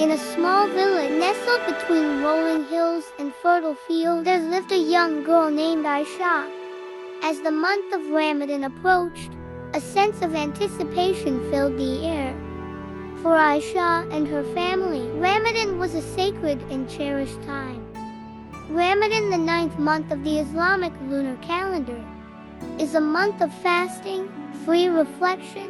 In a small village nestled between rolling hills and fertile fields, there lived a young girl named Aisha. As the month of Ramadan approached, a sense of anticipation filled the air. For Aisha and her family, Ramadan was a sacred and cherished time. Ramadan, the 9th month of the Islamic lunar calendar, is a month of fasting, free reflection,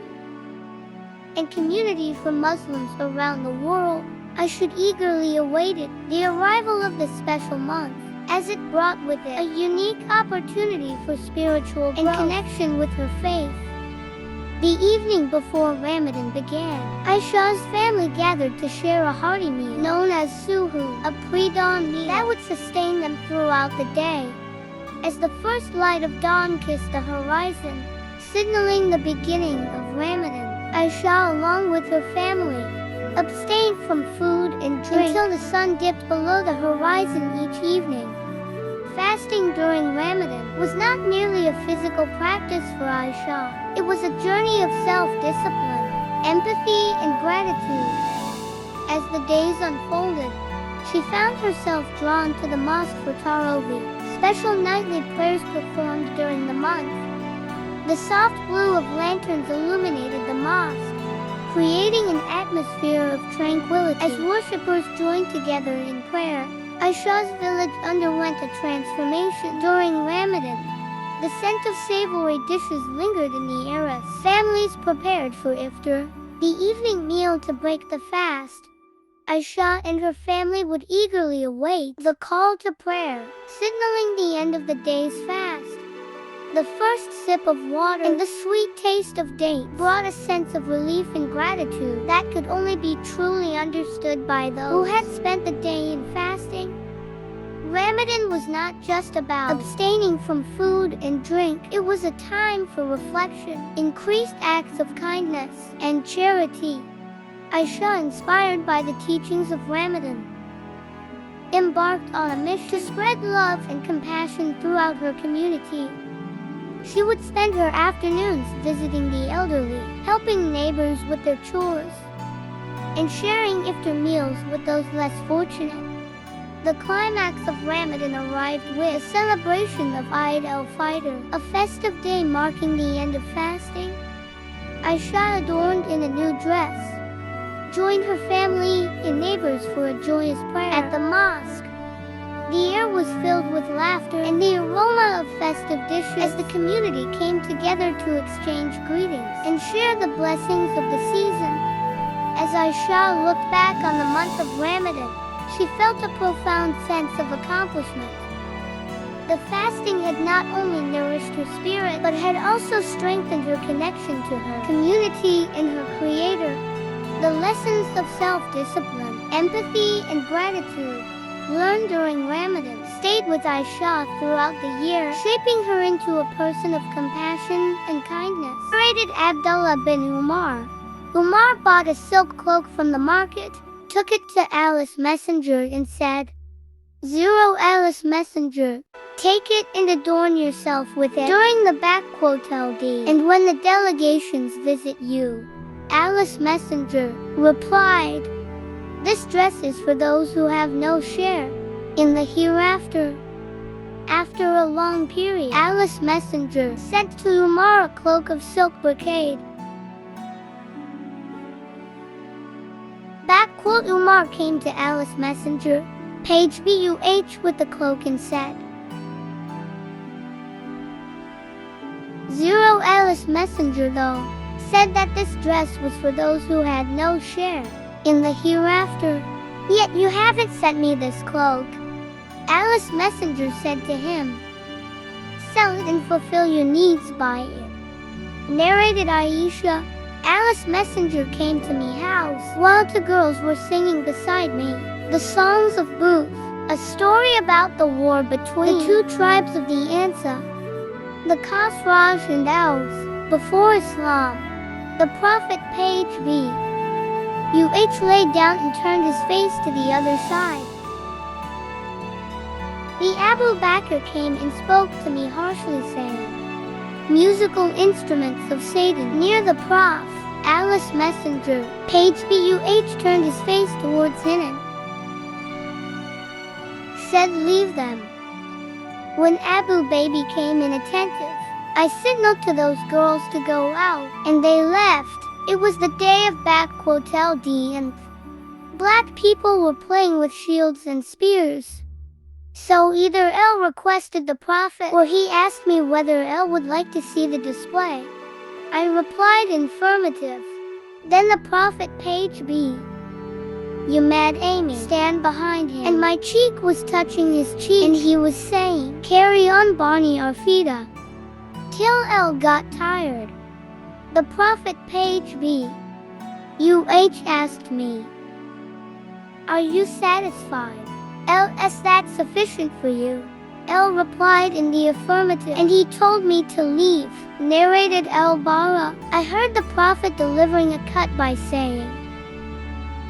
and community for Muslims around the world. Aisha eagerly awaited the arrival of this special month, as it brought with it a unique opportunity for spiritual growth and connection with her faith. The evening before Ramadan began, Aisha's family gathered to share a hearty meal known as suhoor, a pre-dawn meal that would sustain them throughout the day. As the first light of dawn kissed the horizon, signaling the beginning of Ramadan, Aisha, along with her family, abstained from food and drink until the sun dipped below the horizon each evening. Fasting during Ramadan was not merely a physical practice for Aisha. It was a journey of self-discipline, empathy, and gratitude. As the days unfolded, she found herself drawn to the mosque for Tarawih, special nightly prayers performed during the month. The soft blue of lanterns illuminated the mosque, creating an atmosphere of tranquility. As worshippers joined together in prayer, Aisha's village underwent a transformation during Ramadan. The scent of savory dishes lingered in the air as families prepared for iftar, the evening meal to break the fast. Aisha and her family would eagerly await the call to prayer, signaling the end of the day's fast. The first sip of water and the sweet taste of dates brought a sense of relief and gratitude that could only be truly understood by those who had spent the day in fasting. Ramadan was not just about abstaining from food and drink. It was a time for reflection, increased acts of kindness, and charity. Aisha, inspired by the teachings of Ramadan, embarked on a mission to spread love and compassion throughout her community. She would spend her afternoons visiting the elderly, helping neighbors with their chores, and sharing iftar meals with those less fortunate. The climax of Ramadan arrived with a celebration of Eid al-Fitr, a festive day marking the end of fasting. Aisha, adorned in a new dress, joined her family and neighbors for a joyous prayer at the mosque. The air was filled with laughter and the aroma of festive dishes as the community came together to exchange greetings and share the blessings of the season. As Aisha looked back on the month of Ramadan, she felt a profound sense of accomplishment. The fasting had not only nourished her spirit, but had also strengthened her connection to her community and her Creator. The lessons of self-discipline, empathy, and gratitude learned during Ramadan stayed with Aisha throughout the year, shaping her into a person of compassion and kindness. Narrated Abdullah bin Umar. Umar bought a silk cloak from the market, took it to Allah's Messenger and said, Allah's Messenger, take it and adorn yourself with it during the _LD, and when the delegations visit you. Allah's Messenger replied, this dress is for those who have no share in the hereafter. After a long period, Allah's Messenger sent to Umar a cloak of silk brocade. Umar came to Allah's Messenger, page BUH, with the cloak and said, Allah's Messenger, though, said that this dress was for those who had no share in the hereafter, yet you haven't sent me this cloak. Allah's Messenger said to him, sell it and fulfill your needs by it. Narrated Aisha. Allah's Messenger came to me house while two girls were singing beside me the songs of Booth, a story about the war between the two tribes of the Ansar, the Khazraj and Aus, before Islam. The Prophet, page BUH, laid down and turned his face to the other side. The Abu Bakr came and spoke to me harshly, saying, musical instruments of Satan near the Prophet. Alice Messenger, page BUH turned his face towards Hinan. Said, "Leave them." When Abu Baby came inattentive, I signaled to those girls to go out, and they left. It was the day of LD, and black people were playing with shields and spears. So either El requested the Prophet, or he asked me whether El would like to see the display. I replied in affirmative. Then the Prophet, page B. "You mad Amy," stand behind him, and my cheek was touching his cheek, and he was saying, "Carry on Barney Arfida," till El got tired. The Prophet, page B. UH asked me, "Are you satisfied? Is that sufficient for you?" El replied in the affirmative, and he told me to leave. Narrated El-Bara. I heard the Prophet delivering a cut by saying,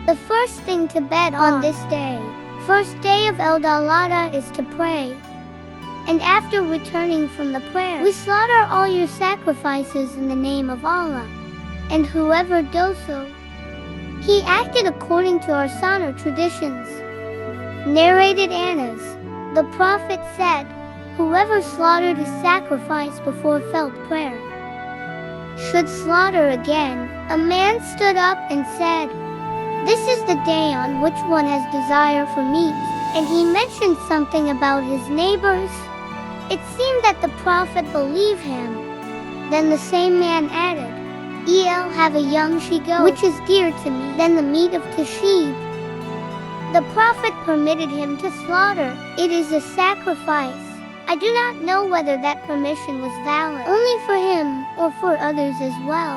"The first thing to bed on this day, first day of El-Dalada, is to pray. And after returning from the prayer, we slaughter all your sacrifices in the name of Allah. And whoever does so, he acted according to our Sana traditions." Narrated Anas. The Prophet said, "Whoever slaughtered his sacrifice before felt prayer should slaughter again." A man stood up and said, "This is the day on which one has desire for meat," and he mentioned something about his neighbors. It seemed that the Prophet believed him. Then the same man added, "El have a young she-goat, which is dear to me than the meat of Tashid." The Prophet permitted him to slaughter. It is a sacrifice. I do not know whether that permission was valid only for him or for others as well.